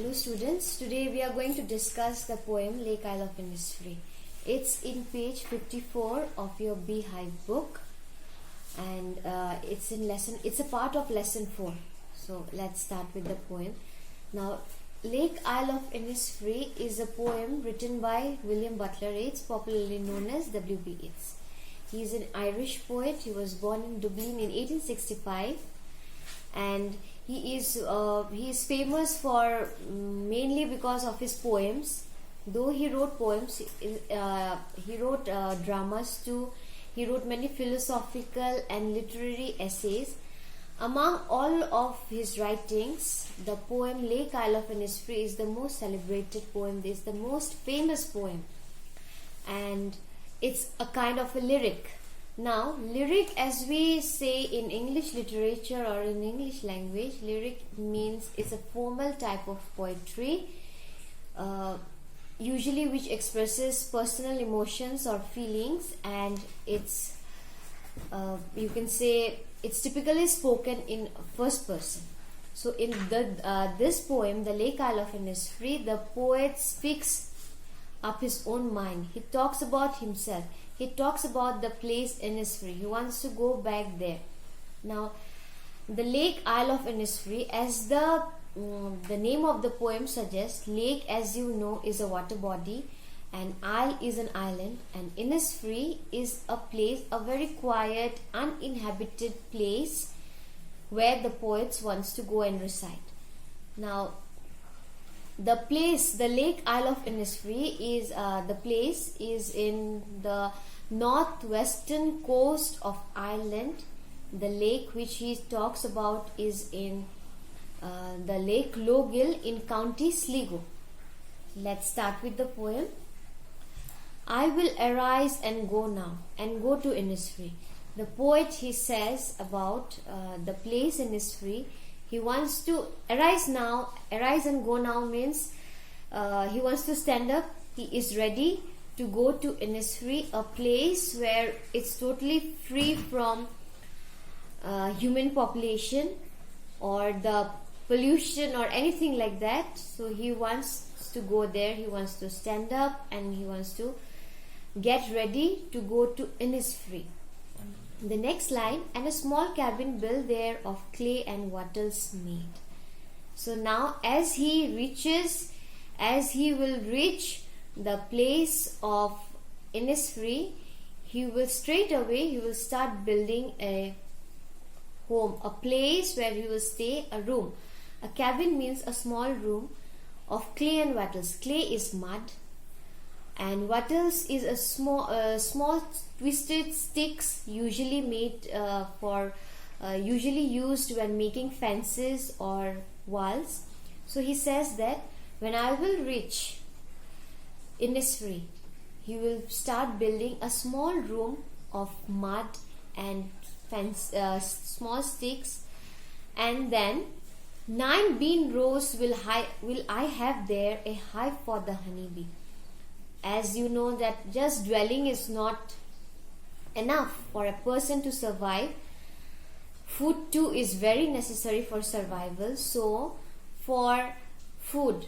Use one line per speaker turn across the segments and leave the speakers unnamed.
Hello students, today we are going to discuss the poem Lake Isle of Innisfree. It's in page 54 of your Beehive book and it's a part of lesson 4. So let's start with the poem. Now Lake Isle of Innisfree is a poem written by William Butler Yeats, popularly known as W.B. Yeats. He is an Irish poet. He was born in Dublin in 1865 and he is famous for mainly because of his poems. Though he wrote poems, he wrote dramas too. He wrote many philosophical and literary essays. Among all of his writings, the poem Lake Isle of Innisfree is the most celebrated poem. This is the most famous poem, and it's a kind of a lyric. Now, lyric, as we say in English literature or in English language, lyric means it's a formal type of poetry, usually which expresses personal emotions or feelings, and it's you can say it's typically spoken in first person. So in this poem, the Lake Isle of Innisfree, the poet speaks up his own mind. He talks about himself. He talks about the place Innisfree. He wants to go back there. Now, the Lake Isle of Innisfree, as the name of the poem suggests, lake, as you know, is a water body, and isle is an island, and Innisfree is a place, a very quiet, uninhabited place where the poet wants to go and reside. Now, the Lake Isle of Innisfree is in the northwestern coast of Ireland. The lake which he talks about is in the Lake Logill in County Sligo. Let's start with the poem. I will arise and go now, and go to Innisfree. The poet, he says about the place Innisfree. He wants to arise now. Arise and go now means he wants to stand up. He is ready to go to Innisfree, a place where it's totally free from human population or the pollution or anything like that. So he wants to go there. He wants to stand up and he wants to get ready to go to Innisfree. The next line, and a small cabin built there of clay and wattles made. So now as he will reach the place of Innisfree, he will start building a home, a place where he will stay, a room. A cabin means a small room of clay and wattles. Clay is mud, and wattles is a small twisted sticks, usually made usually used when making fences or walls. So he says that when I will reach Innisfree, he will start building a small room of mud and small sticks, and then 9 bean rows will I have there, a hive for the honeybee. As you know that just dwelling is not enough for a person to survive. Food too is very necessary for survival. So for food,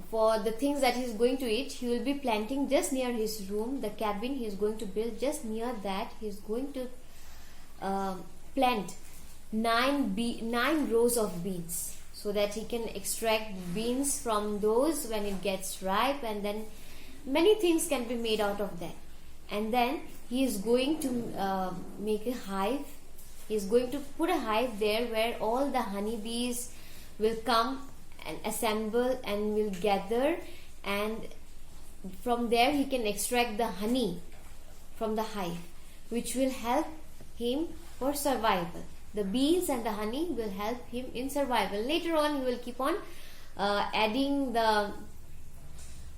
for the things that he is going to eat, he will be planting just near his room, the cabin he is going to build, just near that he is going to plant 9 rows of beans, so that he can extract beans from those when it gets ripe, and then many things can be made out of that. And then he is going to make a hive. He is going to put a hive there where all the honeybees will come and assemble and will gather, and from there he can extract the honey from the hive, which will help him for survival. The bees and the honey will help him in survival. Later on he will keep on adding the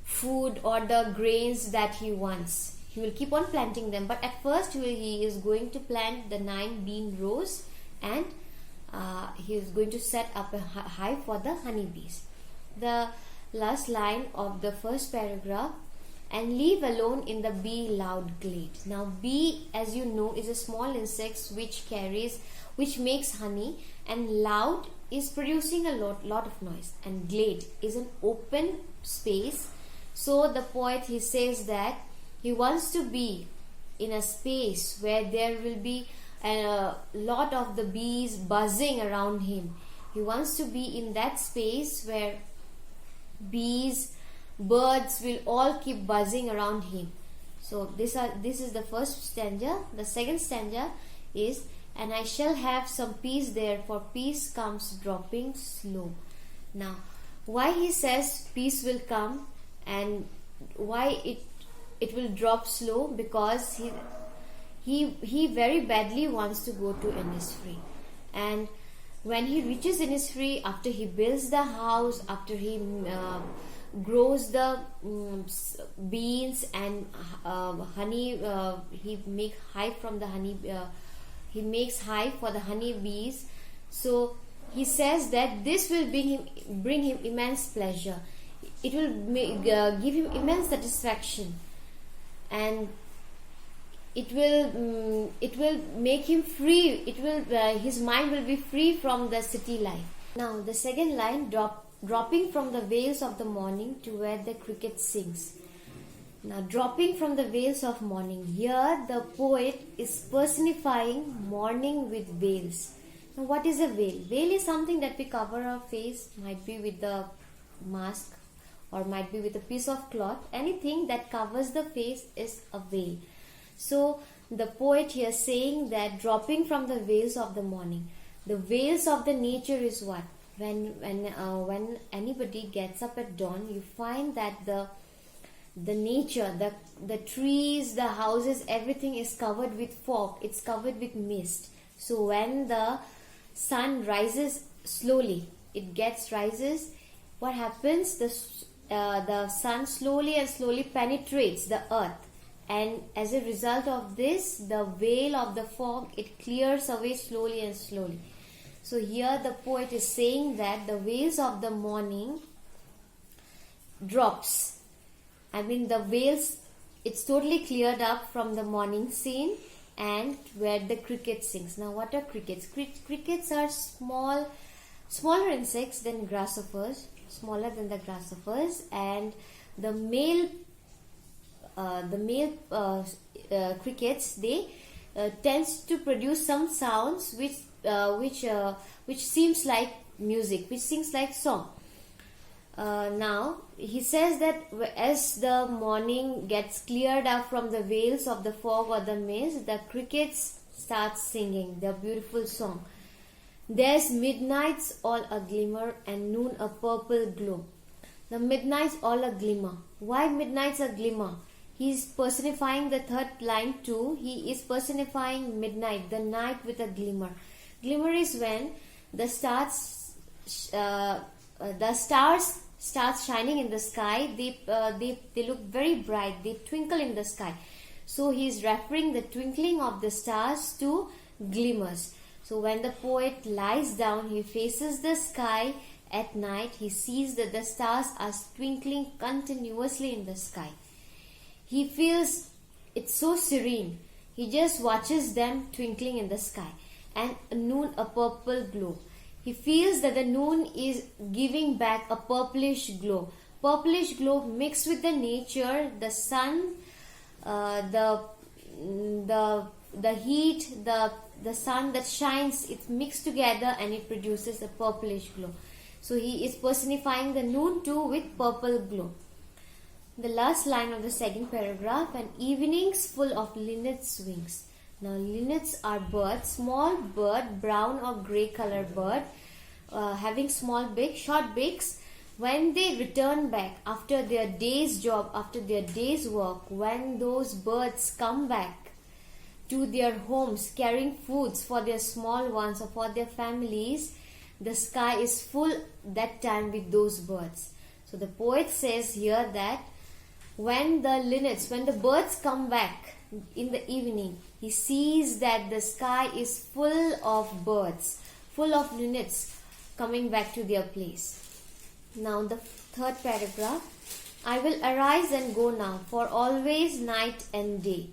food or the grains that he wants. He will keep on planting them, but at first he is going to plant the 9 bean rows, and he is going to set up a hive for the honeybees. The last line of the first paragraph, and leave alone in the bee loud glade. Now bee, as you know, is a small insect which carries which makes honey, and loud is producing a lot of noise, and glade is an open space. So the poet, he says that he wants to be in a space where there will be a lot of the bees buzzing around him. He wants to be in that space where bees, birds will all keep buzzing around him. So this is the first stanza. The second stanza is, and I shall have some peace there, for peace comes dropping slow. Now, why he says peace will come and why it will drop slow? Because he very badly wants to go to Innisfree, and when he reaches Innisfree, after he builds the house, after he grows the beans and honey, he make hive from the honey. He makes hive for the honey bees. So he says that this will bring him immense pleasure. It will give him immense satisfaction, and it will make him free. His mind will be free from the city life. Now the second line, dropping from the wails of the morning to where the cricket sings. Now, dropping from the wails of morning. Here the poet is personifying morning with wails. Now, what is a veil? Veil is something that we cover our face, might be with the mask or might be with a piece of cloth. Anything that covers the face is a veil. So the poet here saying that dropping from the wails of the morning. The wails of the nature is what? When anybody gets up at dawn, you find that the nature, the trees, the houses, everything is covered with fog. It's covered with mist. So when the sun rises slowly, rises. What happens? The sun slowly penetrates the earth, and as a result of this, the veil of the fog, it clears away slowly and slowly. So here the poet is saying that the wails of the morning drops. I mean, the veils, it's totally cleared up from the morning scene and where the cricket sings. Now, what are crickets? Crickets are smaller insects than grasshoppers, smaller than the grasshoppers, and the male crickets, they tends to produce some sounds which seems like music, which sings like song. Now he says that as the morning gets cleared up from the veils of the fog or the mist, the crickets start singing their beautiful song. There's midnight's all a glimmer and noon a purple glow. The midnight's all a glimmer. Why midnight's a glimmer? He's personifying the third line too. He is personifying midnight, the night with a glimmer. Glimmer is when the stars start shining in the sky. They look very bright. They twinkle in the sky. So he is referring the twinkling of the stars to glimmers. So when the poet lies down, he faces the sky at night. He sees that the stars are twinkling continuously in the sky. He feels it's so serene. He just watches them twinkling in the sky. And noon a purple glow. He feels that the noon is giving back a purplish glow. Purplish glow mixed with the nature, the sun, the heat, the sun that shines, it's mixed together and it produces a purplish glow. So he is personifying the noon too with purple glow. The last line of the second paragraph, an evening's full of linnets' wings. Now linnets are birds, small bird, brown or grey color bird, having short beaks. When they return back after their day's job, after their day's work, when those birds come back to their homes carrying foods for their small ones or for their families, the sky is full that time with those birds. So the poet says here that when the birds come back in the evening, he sees that the sky is full of birds, full of linnets coming back to their place. Now the third paragraph, I will arise and go now, for always night and day.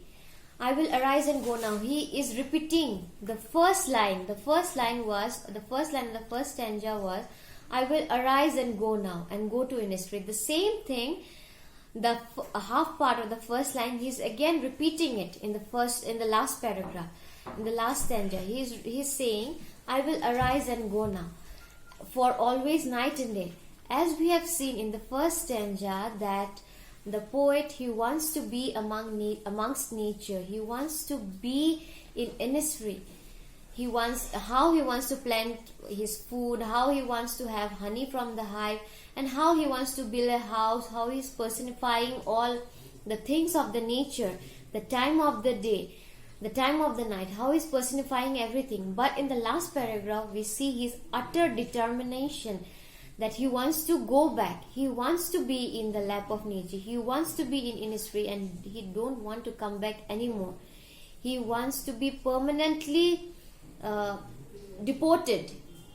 I will arise and go now. He is repeating the first line. The first line in the first stanza was, I will arise and go now, and go to Innisfree. The same thing, the half part of the first line, he's again repeating it in the last paragraph, in the last stanza. He's saying, I will arise and go now, for always night and day. As we have seen in the first stanza, that the poet, he wants to be amongst nature. He wants to be in Innisfree. How he wants to plant his food, how he wants to have honey from the hive, and how he wants to build a house, how he's personifying all the things of the nature, the time of the day, the time of the night, how he's personifying everything. But in the last paragraph, we see his utter determination that he wants to go back. He wants to be in the lap of nature. He wants to be in Innisfree, and he don't want to come back anymore. He wants to be permanently deported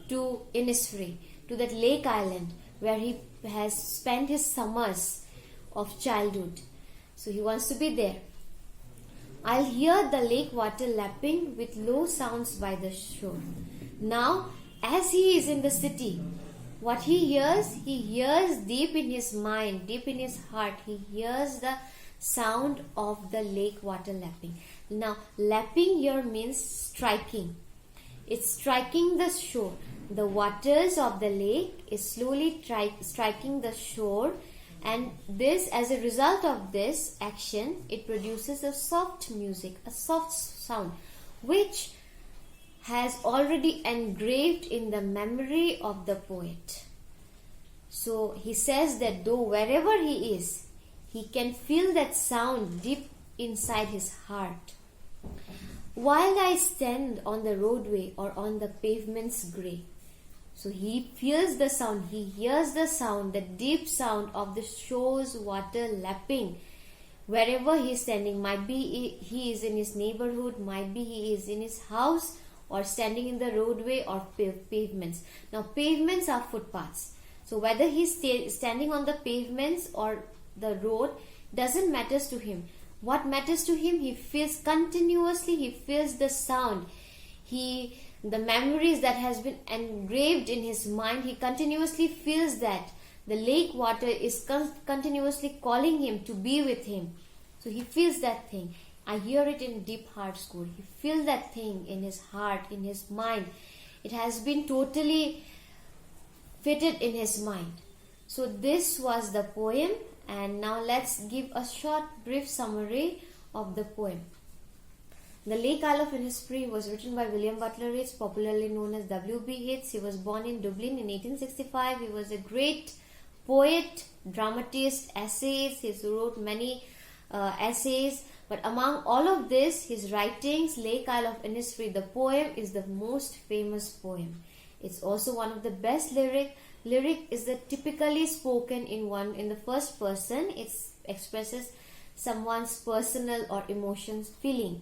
to Innisfree, to that lake island where he has spent his summers of childhood. So he wants to be there. I'll hear the lake water lapping with low sounds by the shore. Now, as he is in the city, what he hears deep in his mind, deep in his heart, he hears the sound of the lake water lapping. Now, lapping here means striking. It's striking the shore. The waters of the lake is slowly striking the shore, and this, as a result of this action, it produces a soft music, a soft sound, which has already engraved in the memory of the poet. So he says that though wherever he is, he can feel that sound deep inside his heart. While I stand on the roadway or on the pavement's grey. So he feels the sound, he hears the sound, the deep sound of the shore's water lapping. Wherever he is standing, might be he is in his neighborhood, might be he is in his house, or standing in the roadway or pavements. Now pavements are footpaths. So whether he is standing on the pavements or the road doesn't matter to him. What matters to him, he feels continuously, he feels the sound. The memories that has been engraved in his mind, he continuously feels that. The lake water is continuously calling him to be with him. So he feels that thing. I hear it in deep heart score. He feels that thing in his heart, in his mind. It has been totally fitted in his mind. So this was the poem, and now let's give a short brief summary of the poem. The Lake Isle of Innisfree was written by William Butler Yeats, popularly known as W.B. Yeats. He was born in Dublin in 1865. He was a great poet, dramatist, essayist. He wrote many essays. But among all of this, his writings, Lake Isle of Innisfree, the poem, is the most famous poem. It's also one of the best lyric. Lyric is the typically spoken in the first person. It expresses someone's personal or emotions feeling.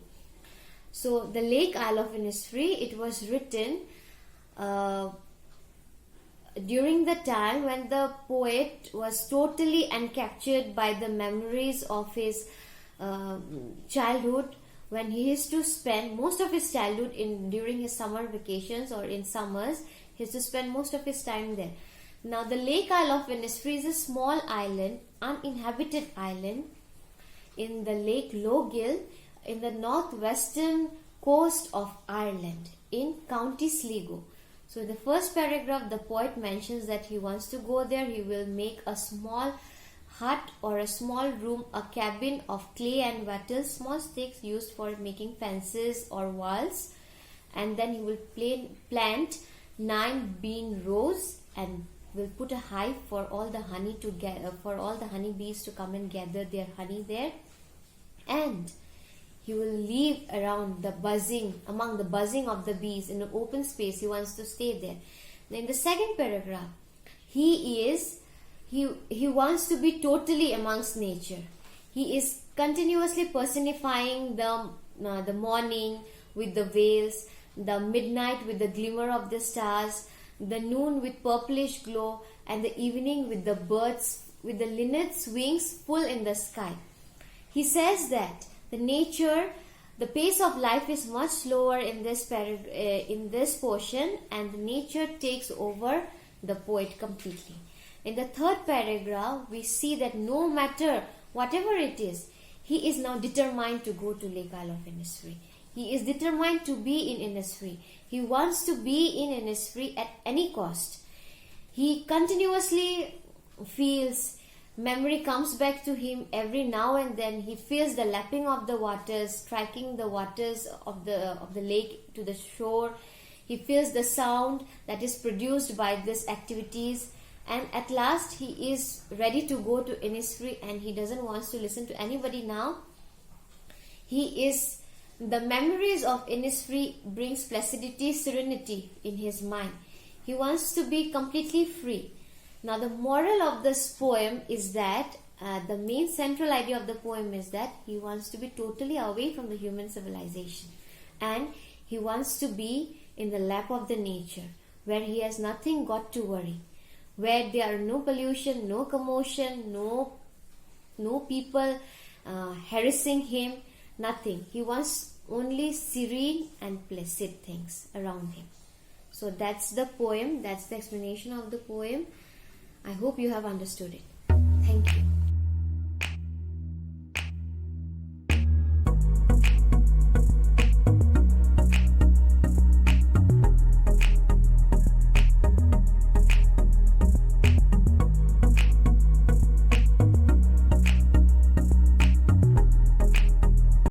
So the Lake Isle of Innisfree, it was written during the time when the poet was totally encaptured by the memories of his childhood, when he used to spend most of his childhood during his summer vacations or in summers. He used to spend most of his time there. Now the Lake Isle of Innisfree is a small island, uninhabited island in the Lake Logill in the northwestern coast of Ireland in County Sligo. So in the first paragraph, the poet mentions that he wants to go there. He will make a small hut or a small room, a cabin of clay and wattle, small sticks used for making fences or walls, and then he will plant 9 bean rows and will put a hive for all the honey for all the honeybees to come and gather their honey there, and he will live around among the buzzing of the bees in an open space. He wants to stay there. Then in the second paragraph, he wants to be totally amongst nature. He is continuously personifying the morning with the wails, the midnight with the glimmer of the stars, the noon with purplish glow, and the evening with the birds with the linnet's wings full in the sky. He says that the nature The pace of life is much slower in this portion, and the nature takes over the poet completely. In the third paragraph, we see that no matter whatever it is, he is now determined to go to Lake Isle of Innisfree. He is determined to be in Innisfree. He wants to be in Innisfree at any cost. He continuously feels, memory comes back to him every now and then. He feels the lapping of the waters, striking the waters of the lake to the shore. He feels the sound that is produced by these activities. And at last he is ready to go to Innisfree, and he doesn't want to listen to anybody now. The memories of Innisfree brings placidity, serenity in his mind. He wants to be completely free. Now the moral of this poem is that the main central idea of the poem is that he wants to be totally away from the human civilization, and he wants to be in the lap of the nature, where he has nothing got to worry, where there are no pollution, no commotion, no people harassing him, nothing. He wants only serene and placid things around him. So that's the poem, that's the explanation of the poem. I hope you have understood it. Thank you.